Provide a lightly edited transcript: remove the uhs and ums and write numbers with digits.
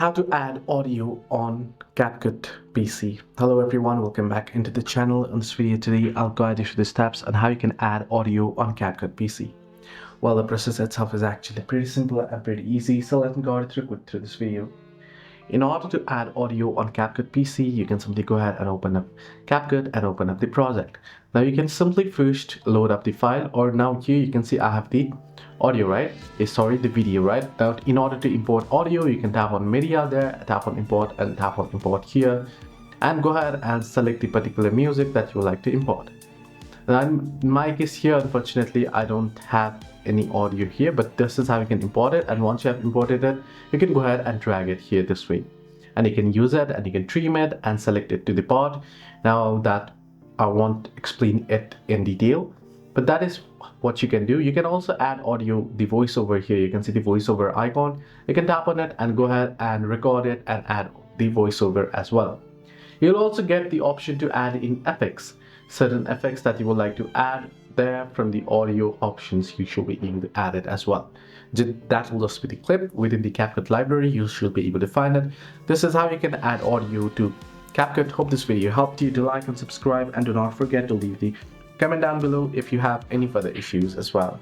How to add audio on CapCut PC. Hello everyone, welcome back into the channel. In this video today, I'll guide you through the steps on how you can add audio on CapCut PC. Well, the process itself is actually pretty simple and pretty easy, so let me guide you through this video. In order to add audio on CapCut PC, you can simply go ahead and open up CapCut and open up the project. Now you can simply first load up the file, or now here you can see I have the audio, right? Sorry, the video, right? Now in order to import audio, you can tap on media there, tap on import and tap on import here, and go ahead and select the particular music that you would like to import. Now in my case here, unfortunately, I don't have any audio here, but this is how you can import it. And once you have imported it, you can go ahead and drag it here this way, and you can use it and you can trim it and select it to the part. Now that I won't explain it in detail, but that is what you can do. You can also add audio, the voiceover here. You can see the voiceover icon. You can tap on it and go ahead and record it and add the voiceover as well. You'll also get the option to add in effects, certain effects that you would like to add there. From the audio options, you should be able to add it as well. That will just be the clip within the CapCut library. You should be able to find it. This is how you can add audio to CapCut. Hope this video helped you. To like and subscribe, and do not forget to leave the comment down below if you have any further issues as well.